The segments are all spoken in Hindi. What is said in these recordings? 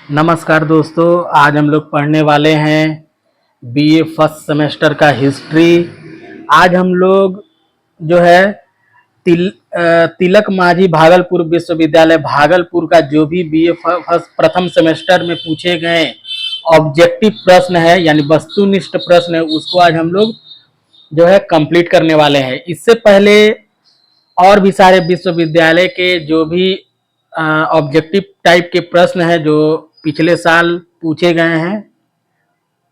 नमस्कार दोस्तों, आज हम लोग पढ़ने वाले हैं बीए फर्स्ट सेमेस्टर का हिस्ट्री। आज हम लोग जो है तिलक मांझी भागलपुर विश्वविद्यालय भागलपुर का जो भी बीए फर्स्ट प्रथम सेमेस्टर में पूछे गए ऑब्जेक्टिव प्रश्न है यानी वस्तुनिष्ठ प्रश्न है, उसको आज हम लोग जो है कंप्लीट करने वाले हैं। इससे पहले और भी सारे विश्वविद्यालय के जो भी ऑब्जेक्टिव टाइप के प्रश्न हैं जो पिछले साल पूछे गए हैं,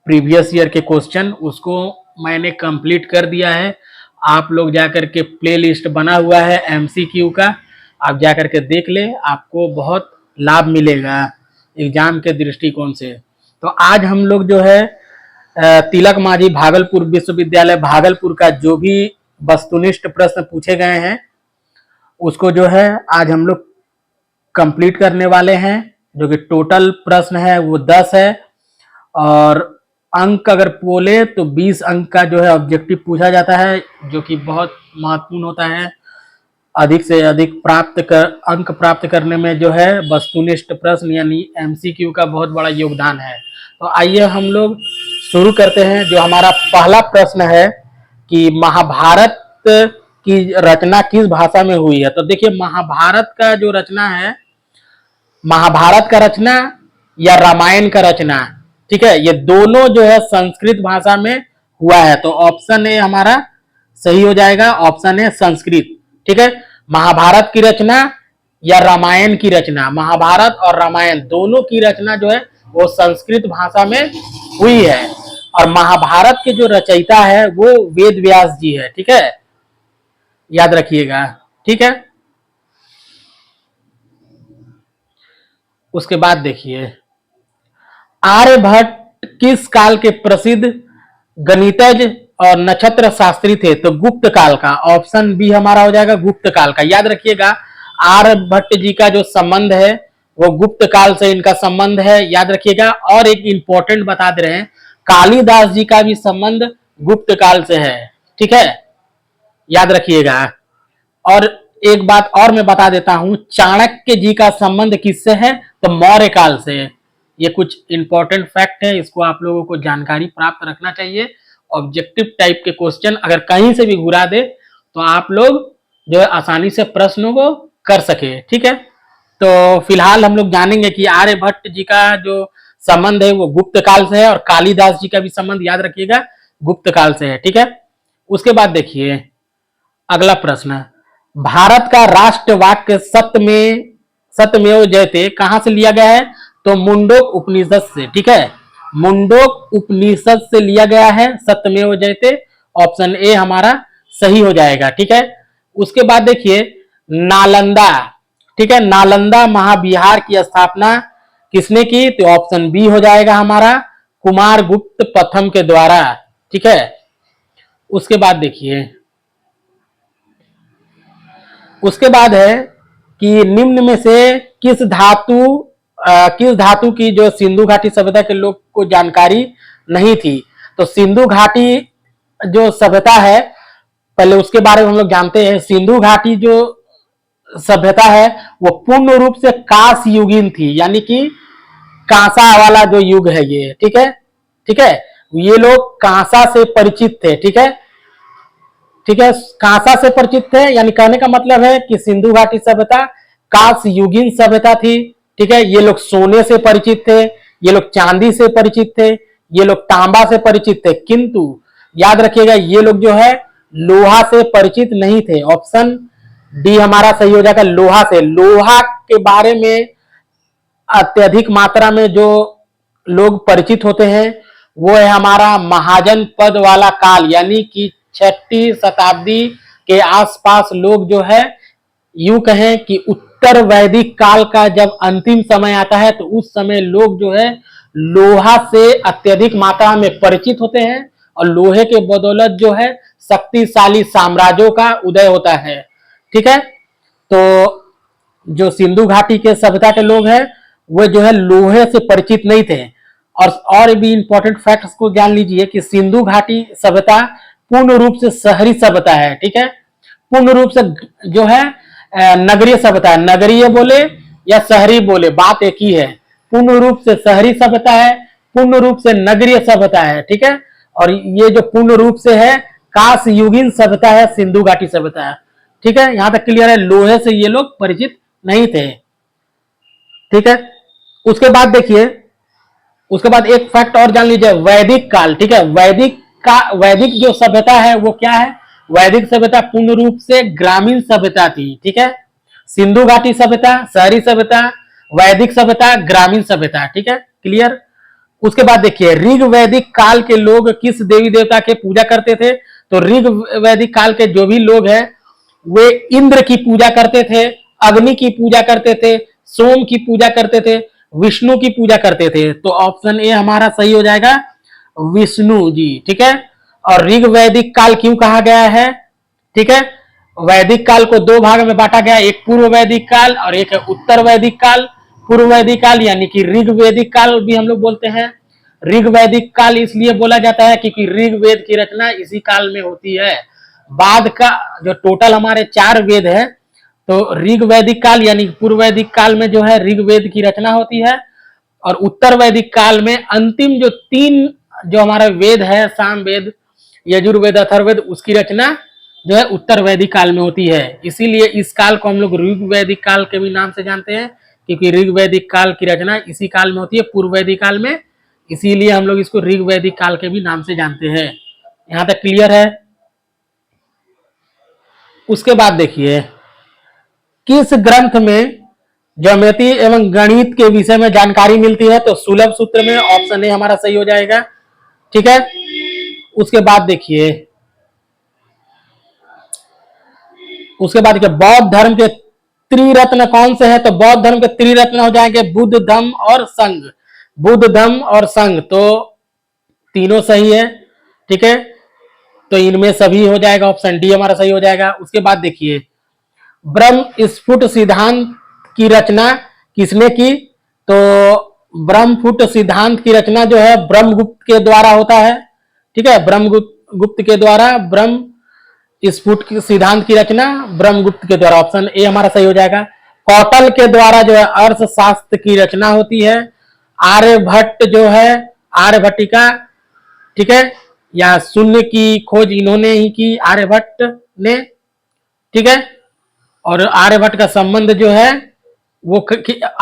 प्रीवियस ईयर के क्वेश्चन, उसको मैंने कंप्लीट कर दिया है। आप लोग जाकर के प्ले लिस्ट बना हुआ है एमसीक्यू का, आप जाकर के देख ले, आपको बहुत लाभ मिलेगा एग्जाम के दृष्टिकोण से। तो आज हम लोग जो है तिलक मांझी भागलपुर विश्वविद्यालय भागलपुर का जो भी वस्तुनिष्ठ प्रश्न पूछे गए हैं उसको जो है आज हम लोग कंप्लीट करने वाले हैं, जो कि टोटल प्रश्न है वो 10 है और अंक अगर बोले तो 20 अंक का जो है ऑब्जेक्टिव पूछा जाता है, जो कि बहुत महत्वपूर्ण होता है। अधिक से अधिक अंक प्राप्त करने में जो है वस्तुनिष्ठ प्रश्न यानी एमसीक्यू का बहुत बड़ा योगदान है। तो आइए हम लोग शुरू करते हैं। जो हमारा पहला प्रश्न है कि महाभारत की रचना किस भाषा में हुई है। तो देखिए, महाभारत का जो रचना है, महाभारत का रचना या रामायण का रचना, ठीक है, ये दोनों जो है संस्कृत भाषा में हुआ है। तो ऑप्शन ए हमारा सही हो जाएगा, ऑप्शन ए संस्कृत। ठीक है, महाभारत की रचना या रामायण की रचना, महाभारत और रामायण दोनों की रचना जो है वो संस्कृत भाषा में हुई है। और महाभारत के जो रचयिता है वो वेद व्यास जी है। ठीक है, याद रखिएगा। ठीक है, उसके बाद देखिए, आर्यभट्ट किस काल के प्रसिद्ध गणितज्ञ और नक्षत्र शास्त्री थे। तो गुप्त काल का, ऑप्शन बी हमारा हो जाएगा गुप्त काल का। याद रखिएगा, आर्यभट्ट जी का जो संबंध है वो गुप्त काल से इनका संबंध है, याद रखिएगा। और एक इंपॉर्टेंट बता दे रहे हैं, कालिदास जी का भी संबंध गुप्त काल से है। ठीक है, याद रखिएगा। और एक बात और मैं बता देता हूं, चाणक्य जी का संबंध किससे है, तो मौर्य काल से। ये कुछ इंपॉर्टेंट फैक्ट है, इसको आप लोगों को जानकारी प्राप्त रखना चाहिए। ऑब्जेक्टिव टाइप के क्वेश्चन अगर कहीं से भी घुरा दे तो आप लोग जो है आसानी से प्रश्नों को कर सके। ठीक है, तो फिलहाल हम लोग जानेंगे कि आर्यभट्ट जी का जो संबंध है वो गुप्त काल से है और कालिदास जी का भी संबंध, याद रखिएगा, गुप्त काल से है। ठीक है, उसके बाद देखिए अगला प्रश्न, भारत का राष्ट्र वाक्य सत्यमेव जयते कहां से लिया गया है। तो मुंडोक उपनिषद से। ठीक है, मुंडोक उपनिषद से लिया गया है सत्यमेव जयते, ऑप्शन ए हमारा सही हो जाएगा। ठीक है, उसके बाद देखिए नालंदा। ठीक है, नालंदा महाविहार की स्थापना किसने की, तो ऑप्शन बी हो जाएगा हमारा कुमार गुप्त प्रथम के द्वारा। ठीक है, उसके बाद देखिए, उसके बाद है कि निम्न में से किस धातु की जो सिंधु घाटी सभ्यता के लोग को जानकारी नहीं थी। तो सिंधु घाटी जो सभ्यता है, पहले उसके बारे में हम लोग जानते हैं। सिंधु घाटी जो सभ्यता है वो पूर्ण रूप से कांस युगीन थी, यानी कि कांसा वाला जो युग है ये। ठीक है, ठीक है, ये लोग कांसा से परिचित थे। ठीक है, ठीक है, कांसा से परिचित थे, यानी कहने का मतलब है कि सिंधु घाटी सभ्यता कांस युगीन सभ्यता थी। ठीक है, ये लोग सोने से परिचित थे, ये लोग चांदी से परिचित थे, ये लोग तांबा से परिचित थे, किंतु याद रखिएगा ये लोग जो है लोहा से परिचित नहीं थे। ऑप्शन डी हमारा सही हो जाएगा, लोहा से। लोहा के बारे में अत्यधिक मात्रा में जो लोग परिचित होते हैं वो है हमारा महाजन पद वाला काल, यानी कि 6वीं शताब्दी के आसपास लोग जो है यूं कहें कि उत्तर वैदिक काल का जब अंतिम समय आता है तो उस समय लोग जो है लोहा से अत्यधिक मात्रा में परिचित होते हैं और लोहे के बदौलत जो है शक्तिशाली साम्राज्यों का उदय होता है। ठीक है, तो जो सिंधु घाटी के सभ्यता के लोग हैं वो जो है लोहे से परिचित नहीं थे। और भी इंपॉर्टेंट फैक्ट्स को जान लीजिए कि सिंधु घाटी सभ्यता पूर्ण रूप से शहरी सभ्यता है। ठीक है, पूर्ण रूप से जो है नगरीय सभ्यता है। नगरीय बोले या शहरी बोले बात एक ही है, पूर्ण रूप से शहरी सभ्यता है, पूर्ण रूप से नगरीय सभ्यता है, ठीक है। और ये जो पूर्ण रूप से है कांस्य युगीन सभ्यता है, सिंधु घाटी सभ्यता है, ठीक है। यहां तक क्लियर है। लोहे से ये लोग परिचित नहीं थे, ठीक है। उसके बाद देखिए, उसके बाद एक फैक्ट और जान लीजिए, वैदिक काल, ठीक है। वैदिक जो सभ्यता है वो क्या है? वैदिक सभ्यता पूर्ण रूप से ग्रामीण सभ्यता थी, ठीक है। सिंधु घाटी सभ्यता शहरी सभ्यता, वैदिक सभ्यता ग्रामीण सभ्यता, ठीक है, क्लियर। उसके बाद देखिए, ऋग वैदिक काल के लोग किस देवी देवता के पूजा करते थे? तो ऋग वैदिक काल के जो भी लोग हैं वे इंद्र की पूजा करते थे, अग्नि की पूजा करते थे, सोम की पूजा करते थे, विष्णु की पूजा करते थे। तो ऑप्शन ए हमारा सही हो जाएगा, विष्णु जी, ठीक है। और ऋग वैदिक काल क्यों कहा गया है? ठीक है, वैदिक काल को दो भाग में बांटा गया, एक पूर्व वैदिक काल और एक है उत्तर वैदिक काल। पूर्व वैदिक काल यानी कि ऋग वैदिक काल भी हम लोग बोलते हैं। ऋग वैदिक काल इसलिए बोला जाता है क्योंकि ऋग वेद की रचना इसी काल में होती है। बाद का जो टोटल हमारे 4 वेद है, तो ऋग वैदिक काल यानी पूर्व वैदिक काल में जो है ऋग्वेद की रचना होती है, और उत्तर वैदिक काल में अंतिम जो 3 जो हमारा वेद है, साम वेद, यजुर्वेद, अथर्ववेद, उसकी रचना जो है उत्तर वैदिक काल में होती है। इसीलिए इस काल को हम लोग ऋग वैदिक काल के भी नाम से जानते हैं, क्योंकि ऋग वैदिक काल की रचना इसी काल में होती है, पूर्व वैदिक काल में। इसीलिए हम लोग इसको ऋग वैदिक काल के भी नाम से जानते हैं। यहां तक क्लियर है। उसके बाद देखिए, किस ग्रंथ में ज्योमेट्री एवं गणित के विषय में जानकारी मिलती है? तो सुलभ सूत्र में, ऑप्शन ए हमारा सही हो जाएगा, ठीक है। उसके बाद देखिए, बौद्ध धर्म के त्रिरत्न कौन से हैं? तो बौद्ध धर्म के त्रिरत्न हो जाएंगे बुद्ध, धम्म और संघ। बुद्ध, धम्म और संघ, तो तीनों सही है, ठीक है। तो इनमें सभी हो जाएगा, ऑप्शन डी हमारा सही हो जाएगा। उसके बाद देखिए, ब्रह्म स्फुट सिद्धांत की रचना किसने की? तो ब्रह्मफुट सिद्धांत की रचना जो है ब्रह्मगुप्त के द्वारा होता है, ठीक है। ब्रह्मगुप्त के द्वारा ब्रह्म स्फुट सिद्धांत की रचना ब्रह्मगुप्त के द्वारा, ऑप्शन ए हमारा सही हो जाएगा। कौटल के द्वारा जो है अर्थशास्त्र की रचना होती है। आर्यभट्ट जो है, आर्यभट्टिका, ठीक है, या शून्य की खोज इन्होंने ही की, आर्यभट्ट ने, ठीक है। और आर्यभट्ट का संबंध जो है वो,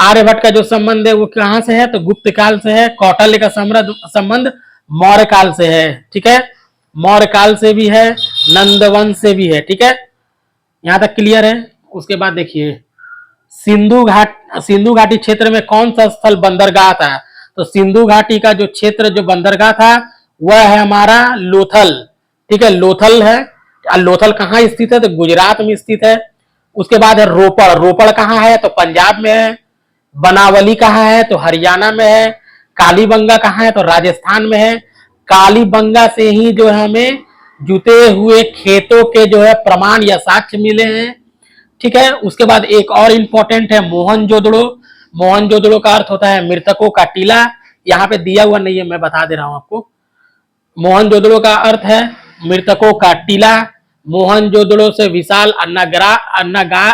आर्यभट्ट का जो संबंध है वो कहां से है? तो गुप्त काल से है। कौटिल्य का संबंध मौर्य काल से है, ठीक है। मौर्य काल से भी है, नंदवंश से भी है, ठीक है। यहां तक क्लियर है। उसके बाद देखिए, सिंधु घाटी क्षेत्र में कौन सा स्थल बंदरगाह था? तो सिंधु घाटी का जो क्षेत्र जो बंदरगाह था वह है हमारा लोथल, ठीक है, लोथल है। लोथल कहाँ स्थित है? तो गुजरात में स्थित है। उसके बाद है रोपड़। रोपड़ कहाँ है? तो पंजाब में है। बनावली कहाँ है? तो हरियाणा में है। कालीबंगा कहाँ है? तो राजस्थान में है। कालीबंगा से ही जो है हमें जुते हुए खेतों के जो है प्रमाण या साक्ष्य मिले हैं, ठीक है। उसके बाद एक और इंपॉर्टेंट है मोहनजोदड़ो। मोहनजोदड़ो का अर्थ होता है मृतकों का टीला। यहाँ पे दिया हुआ नहीं है, मैं बता दे रहा हूं आपको। मोहनजोदड़ो का अर्थ है मृतकों का टीला। मोहनजोदड़ो से विशाल अन्नागार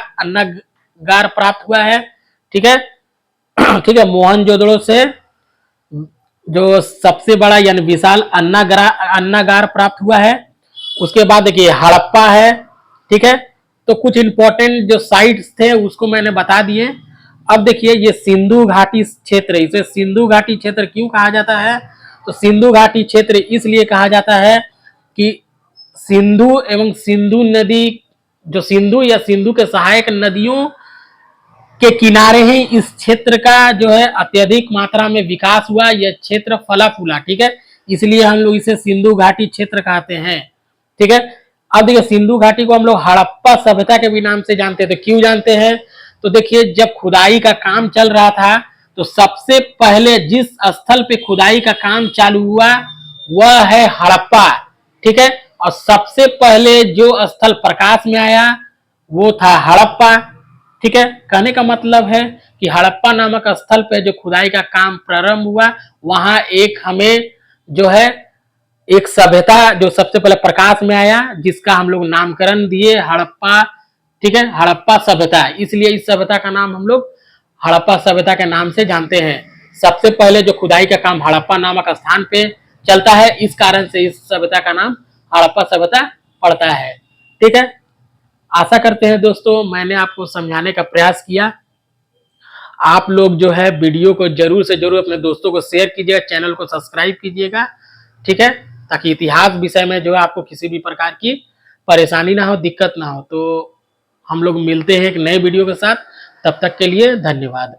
प्राप्त हुआ है, ठीक है। ठीक है, मोहनजोदड़ो से जो सबसे बड़ा यानी विशाल अन्नागार प्राप्त हुआ है। उसके बाद देखिए हड़प्पा है, ठीक है। तो कुछ इंपॉर्टेंट जो साइट्स थे उसको मैंने बता दिए। अब देखिए, ये सिंधु घाटी क्षेत्र, इसे सिंधु घाटी क्षेत्र क्यों कहा जाता है? तो सिंधु घाटी क्षेत्र इसलिए कहा जाता है कि सिंधु एवं सिंधु नदी, जो सिंधु या सिंधु के सहायक नदियों के किनारे ही इस क्षेत्र का जो है अत्यधिक मात्रा में विकास हुआ। यह क्षेत्र फला फूला, ठीक है, इसलिए हम लोग इसे सिंधु घाटी क्षेत्र कहते हैं, ठीक है। अब देखिए, सिंधु घाटी को हम लोग हड़प्पा सभ्यता के भी नाम से जानते हैं। तो क्यों जानते हैं? तो देखिए, जब खुदाई का काम चल रहा था तो सबसे पहले जिस स्थल पे खुदाई का काम चालू हुआ वह है हड़प्पा, ठीक है। और सबसे पहले जो स्थल प्रकाश में आया वो था हड़प्पा, ठीक है। कहने का मतलब है कि हड़प्पा नामक स्थल पे जो खुदाई का काम प्रारंभ हुआ, वहां एक हमें जो है एक सभ्यता जो सबसे पहले प्रकाश में आया, जिसका हम लोग नामकरण दिए हड़प्पा, ठीक है, हड़प्पा सभ्यता। इसलिए इस सभ्यता का नाम हम लोग हड़प्पा सभ्यता के नाम से जानते हैं। सबसे पहले जो खुदाई का काम हड़प्पा नामक स्थान पे चलता है, इस कारण से इस सभ्यता का नाम हड़प्पा सभ्यता पड़ता है। ठीक है, आशा करते हैं दोस्तों मैंने आपको समझाने का प्रयास किया। आप लोग जो है वीडियो को जरूर से जरूर अपने दोस्तों को शेयर कीजिएगा, चैनल को सब्सक्राइब कीजिएगा। ठीक है, ताकि इतिहास विषय में जो है आपको किसी भी प्रकार की परेशानी ना हो, दिक्कत ना हो। तो हम लोग मिलते हैं एक नए वीडियो के साथ, तब तक के लिए धन्यवाद।